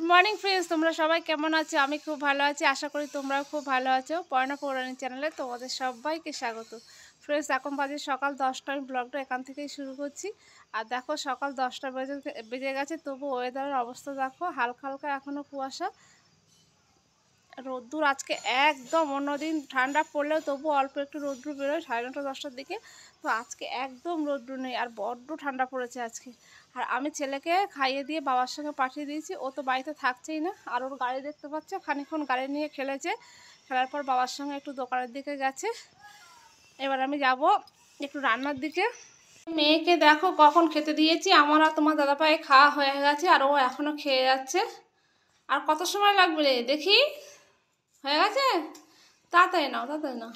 Good morning friends, তোমরা সবাই কেমন আছো? আমি খুব ভালো আছি, আশা করি তোমরাও খুব ভালো আছো। পয়না পৌরাণিক চ্যানেলে তোমাদের সবাইকে স্বাগত। ফ্রেন্ডস, এখন বাজে সকাল 10টা। আমি ব্লগটা এখান থেকেই শুরু করছি। আর দেখো, সকাল 10টা বেজে গেছে, তবু ওয়েদারের অবস্থা দেখো, হালকা হালকা এখনও কুয়াশা। রোদ্দুর আজকে একদম, অন্যদিন ঠান্ডা পড়লেও তবু অল্প একটু রোদ্দুর বেরোয় 9:30 10টার দিকে। তো আজকে একদম রোদ্দুর নেই, আর বড্ড ঠান্ডা পড়েছে আজকে। আর আমি ছেলেকে খাইয়ে দিয়ে বাবার সঙ্গে পাঠিয়ে দিয়েছি, ও তো বাড়িতে থাকছেই না। আর ওর গাড়ি দেখতে পাচ্ছ, খানিকক্ষণ গাড়ি নিয়ে খেলেছে, খেলার পর বাবার সঙ্গে একটু দোকানের দিকে গেছে। এবার আমি যাব একটু রান্নার দিকে। মেয়েকে দেখো কখন খেতে দিয়েছি, আমার আর তোমার দাদাভাই খাওয়া হয়ে গেছে, আর ও এখনও খেয়ে যাচ্ছে। আর কত সময় লাগবে রে দেখি? হয়ে গেছে? তাড়াতাড়ি নাও, তাড়াতাড়ি নাও।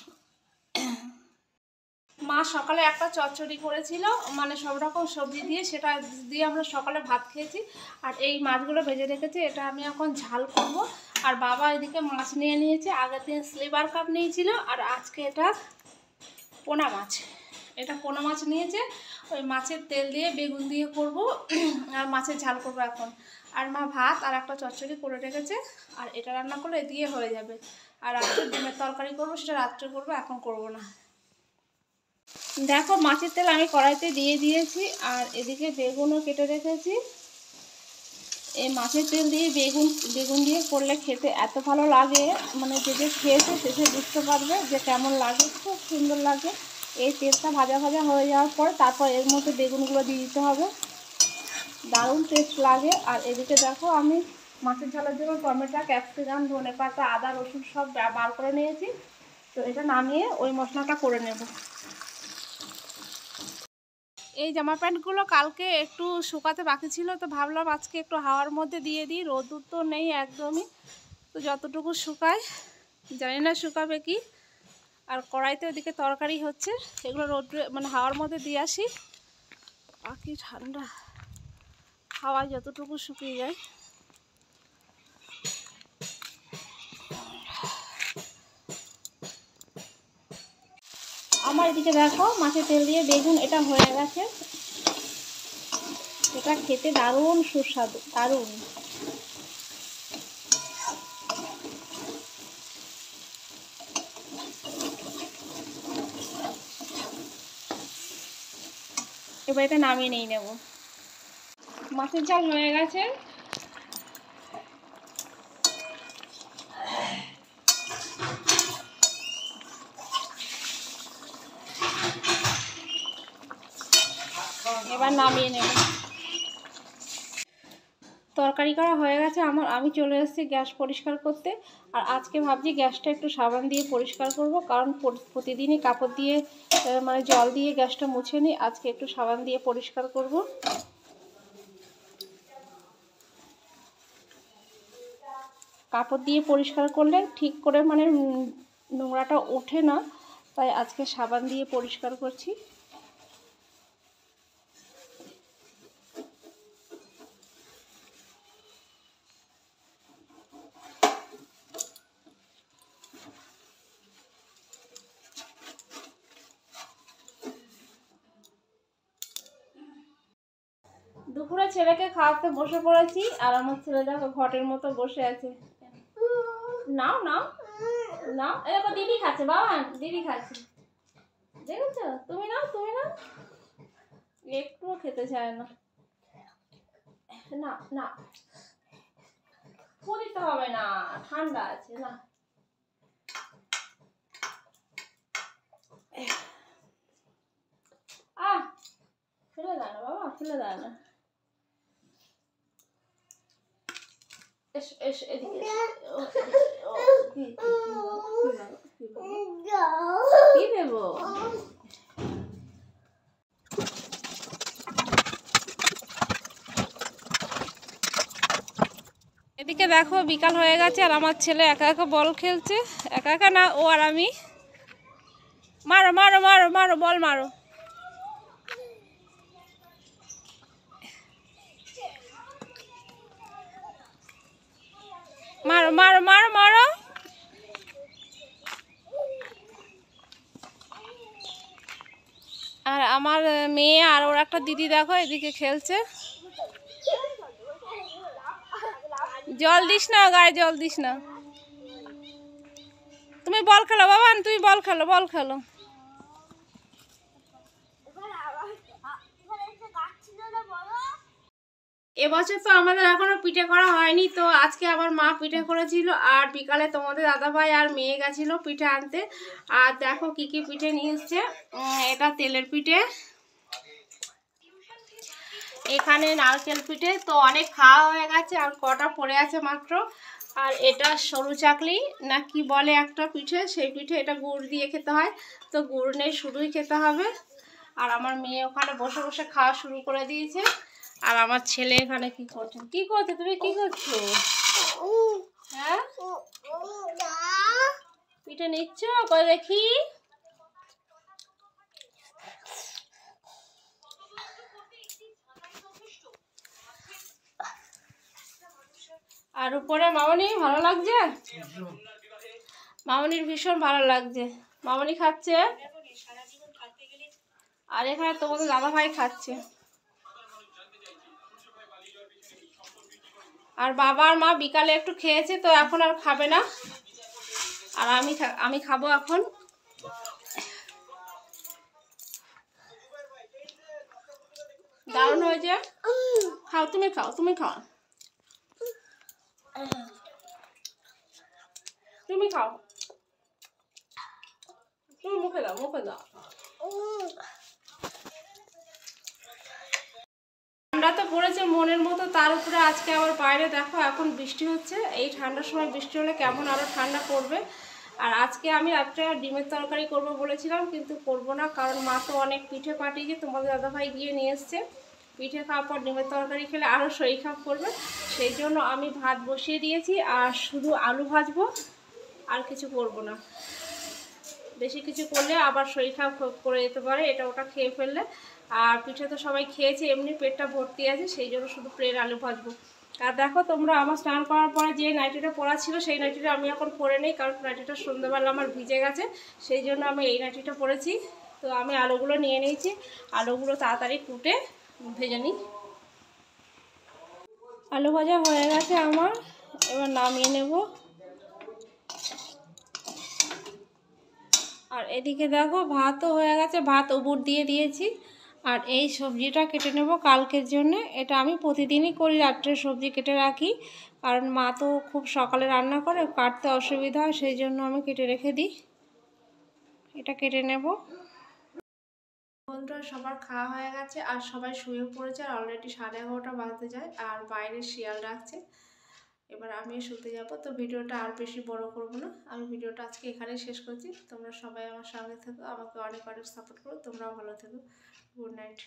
মা সকালে একটা চচ্চড়ি করেছিল, মানে সব রকম সবজি দিয়ে, সেটা দিয়ে আমরা সকালে ভাত খেয়েছি। আর এই মাছগুলো ভেজে রেখেছি, এটা আমি এখন ঝাল করব। আর বাবা এদিকে মাছ নিয়ে নিয়েছে, আগের দিন স্লিভার কাপ নিয়েছিল, আর আজকে এটা পোনা মাছ। এটা পোনা মাছ নিয়েছে, ওই মাছের তেল দিয়ে বেগুন দিয়ে করব, আর মাছের ঝাল করব এখন। আর মা ভাত আর একটা চচ্চড়ি করে রেখেছে, আর এটা রান্না করলে দিয়ে হয়ে যাবে। আর রাত্রে ডিমের তরকারি করবো, সেটা রাত্রে করবো, এখন করব না। দেখো, মাছের তেল আমি কড়াইতে দিয়ে দিয়েছি, আর এদিকে বেগুনও কেটে রেখেছি। এই মাছের তেল দিয়ে বেগুন দিয়ে করলে খেতে এত ভালো লাগে, মানে যে খেয়েছে সে বুঝতে পারবে যে কেমন লাগে, খুব সুন্দর লাগে। এই তেলটা ভাজা ভাজা হয়ে যাওয়ার পর তারপর এর মধ্যে বেগুনগুলো দিয়ে দিতে হবে, দারুণ টেস্ট লাগে। আর এদিকে দেখো, আমি মাছের ঝালের জন্য টমেটো, ক্যাপসিকাম, ধনেপাতা, আদা, রসুন সব বার করে নিয়েছি। তো এটা নামিয়ে ওই মশলাটা করে নেব। এই জামা প্যান্টগুলো কালকে একটু শুকাতে বাকি ছিল, তো ভাবলাম আজকে একটু হাওয়ার মধ্যে দিয়ে দিই। রোদ্দুর তো নেই একদমই, তো যতটুকু শুকায়, জানি না শুকাবে কি। আর কড়াইতে ওদিকে তরকারি হচ্ছে, এগুলো রোদ্রে মানে হাওয়ার মধ্যে দিয়ে আসি। কি ঠান্ডা, হাওয়ায় যতটুকু শুকিয়ে যায়। আমার এদিকে দেখো, মাছের তেল দিয়ে বেগুন এটা হয়ে গেছে। এটা খেতে দারুণ সুস্বাদু, দারুণ। এবার এটা নামিয়ে নিয়ে নেব। মাছের ঝাল হয়ে গেছে। এবার নামিয়ে নেব। তরকারি করা হয়ে গেছে আমার, আমি চলে এসেছি গ্যাস পরিষ্কার করতে। আর আজকে ভাবছি গ্যাসটা একটু সাবান দিয়ে পরিষ্কার করব, কারণ প্রতিদিনই কাপড় দিয়ে মানে জল দিয়ে গ্যাসটা মুছে নিই, আজকে একটু সাবান দিয়ে পরিষ্কার করব। কাপড় দিয়ে পরিষ্কার করলে ঠিক করে মানে নোংরাটা ওঠে না, তাই আজকে সাবান দিয়ে পরিষ্কার করছি। দুপুরে ছেলেকে খাওয়াতে বসে পড়েছি, আর আমার ছেলে দেখো ঘটের মতো বসে আছে। নাও নাও নাও, এরকম দিদি খাচ্ছে, বাবা দিদি খাচ্ছে, দেখেছো? তুমি নাও, তুমি নাও। একটুও খেতে চায় না। না না, ফু দিতে হবে না, ঠান্ডা আছে না। আহ, ফেলে দেয় না বাবা, ফেলে দেয় না। এসো এসো, এদিকে কি দেবো? এদিকে দেখো, বিকাল হয়ে গেছে, আর আমার ছেলে একা একা বল খেলছে। একা একা না, ও আর আমি। মারো মারো মারো মারো, বল মারো। মারো মারো মারো মারো। আর আমার মেয়ে আর ওর একটা দিদি দেখো এদিকে খেলছে। জল দিস না, গায়ে জল দিস না। তুমি বল খেলো বাবা, তুমি বল খেলো, বল খেলো। এবছর তো আমাদের এখনো পিঠে করা হয়নি, তো আজকে আমার মা পিঠে করেছিল, আর বিকালে তোমাদের দাদাভাই আর মেয়ে গেছিলো পিঠে আনতে। আর দেখো কি কি পিঠে নিয়ে এসছে। এটা তেলের পিঠে, এখানে নারকেল পিঠে তো অনেক খাওয়া হয়ে গেছে, আর কটা পড়ে আছে মাত্র। আর এটা সরু চাকলি না কি বলে একটা পিঠে, সেই পিঠে এটা গুড় দিয়ে খেতে হয়, তো গুড় নেই, শুধুই খেতে হবে। আর আমার মেয়ে ওখানে বসে বসে খাওয়া শুরু করে দিয়েছে। আর আমার ছেলে এখানে কি করছে, কি করছে, তুমি কি করছো? হ্যাঁ, পিঠে নিচ্ছ, কই দেখি। আর উপরে মামনি ভালো লাগছে, মামনির ভীষণ ভালো লাগছে, মামনি খাচ্ছে। আর এখানে তোমাদের দাদাভাই খাচ্ছে। আর বাবা আর মা বিকালে একটু খেয়েছে, তো এখন আর খাবে না। আর আমি খাবো এখন। দারুণ হয়েছে, খাও, তুমি খাও, তুমি খাও, তুমি খাও, তুমি মুখে দাও, মুখে দাও। ঠান্ডা তো পড়েছে মনের মতো, তার উপরে আজকে আবার বাইরে দেখো এখন বৃষ্টি হচ্ছে। এই ঠান্ডার সময় বৃষ্টি হলে কেমন আরও ঠান্ডা পড়বে। আর আজকে আমি একটা ডিমের তরকারি করব বলেছিলাম, কিন্তু করব না, কারণ মা তো অনেক পিঠে পাঠিয়েছে, তোমাদের দাদাভাই গিয়ে নিয়ে এসছে। পিঠে খাওয়ার পর ডিমের তরকারি খেলে আরও শরীর খারাপ করবে, সেই জন্য আমি ভাত বসিয়ে দিয়েছি, আর শুধু আলু ভাজবো, আর কিছু করব না। বেশি কিছু করলে আবার শরীর খারাপ করে যেতে পারে, এটা ওটা খেয়ে ফেললে। আর পিঠে তো সবাই খেয়েছে, এমনি পেটটা ভর্তি আছে, সেই জন্য শুধু প্লেন আলু ভাজবো। আর দেখো তোমরা, আমার স্নান করার পরে যে নাইটিটা পরা ছিল, সেই নাইটিটা আমি এখন পরে নেই, কারণ নাইটিটা সন্ধ্যাবেলা আমার ভিজে গেছে, সেই জন্য আমি এই নাইটিটা পরেছি। তো আমি আলুগুলো নিয়ে নিয়েছি, আলুগুলো তাড়াতাড়ি কুটে ভেজে নিই। আলু ভাজা হয়ে গেছে আমার, এবার নামিয়ে নেব। আর এদিকে দেখো ভাতও হয়ে গেছে, ভাত উবুর দিয়ে দিয়েছি। আর এই সবজিটা কেটে নেব কালকের জন্য। এটা আমি প্রতিদিনই করি, রাত্রে সবজি কেটে রাখি, কারণ মা তো খুব সকালে রান্না করে, কাটতে অসুবিধা হয়, সেই জন্য আমি কেটে রেখে দিই। এটা কেটে নেব। বন্ধুরা সবার খাওয়া হয়ে গেছে, আর সবাই শুয়ে পড়েছে, আর অলরেডি 11:30 বাজতে যায়, আর বাইরে শিয়াল ডাকছে। এবার আমি শুতে যাব। তো ভিডিওটা আর বেশি বড় করব না, আমি ভিডিওটা আজকে এখানেই শেষ করছি। তোমরা সবাই আমার সঙ্গে থেকো, আমাকে অনেক অনেক সাপোর্ট করো, তোমরাও ভালো থেকো। Good night.